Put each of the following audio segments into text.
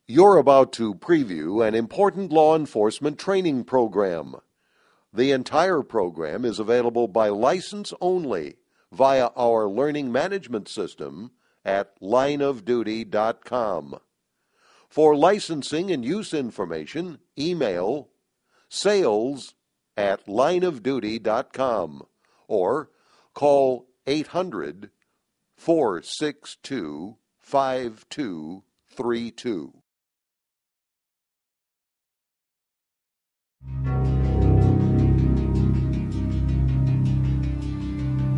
You're about to preview an important law enforcement training program. The entire program is available by license only via our learning management system at lineofduty.com. For licensing and use information, email sales@lineofduty.com or call 800-462-5232.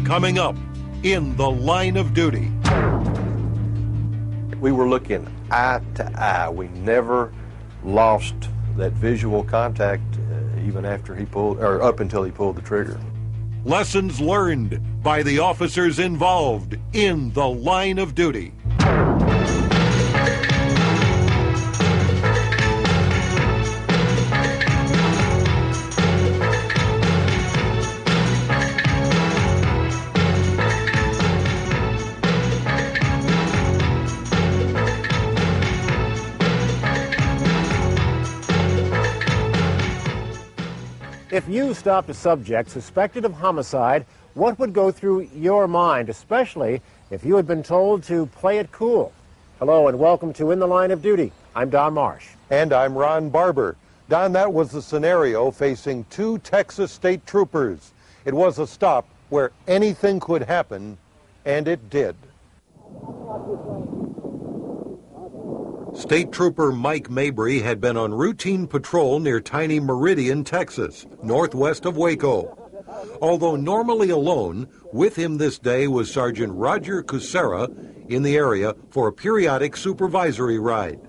Coming up in The Line of Duty. We were looking eye to eye. We never lost that visual contact even after he pulled, or up until he pulled the trigger. Lessons learned by the officers involved in The Line of Duty. If you stopped a subject suspected of homicide, what would go through your mind, especially if you had been told to play it cool? Hello and welcome to In the Line of Duty. I'm Don Marsh. And I'm Ron Barber. Don, that was the scenario facing two Texas state troopers. It was a stop where anything could happen, and it did. State Trooper Mike Mabry had been on routine patrol near Tiny Meridian, Texas, northwest of Waco. Although normally alone, with him this day was Sergeant Roger Kucera in the area for a periodic supervisory ride.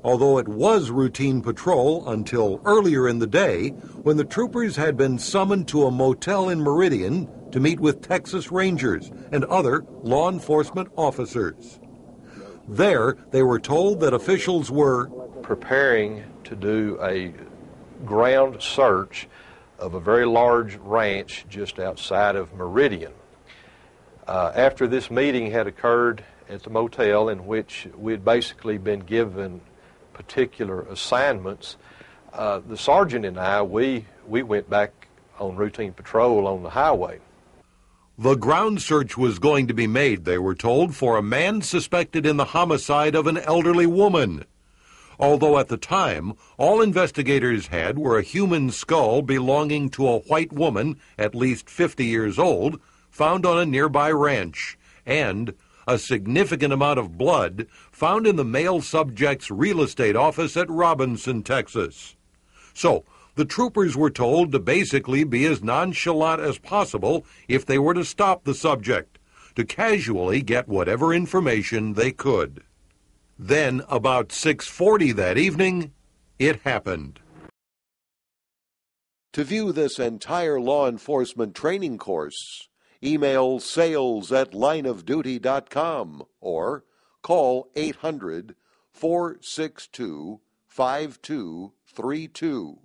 Although it was routine patrol until earlier in the day, when the troopers had been summoned to a motel in Meridian to meet with Texas Rangers and other law enforcement officers. There, they were told that officials were preparing to do a ground search of a very large ranch just outside of Meridian. After this meeting had occurred at the motel, in which we had basically been given particular assignments, the sergeant and I, we went back on routine patrol on the highway. The ground search was going to be made, they were told, for a man suspected in the homicide of an elderly woman. Although at the time, all investigators had were a human skull belonging to a white woman, at least 50 years old, found on a nearby ranch, and a significant amount of blood found in the male subject's real estate office at Robinson, Texas. So, the troopers were told to basically be as nonchalant as possible if they were to stop the subject, to casually get whatever information they could. Then, about 6:40 that evening, it happened. To view this entire law enforcement training course, email sales@lineofduty.com or call 800-462-5232.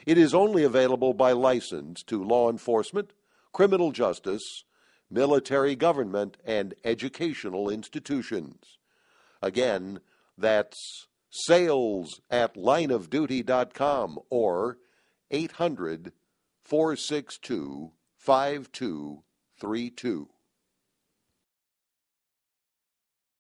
It is only available by license to law enforcement, criminal justice, military government, and educational institutions. Again, that's sales@lineofduty.com or 800-462-5232.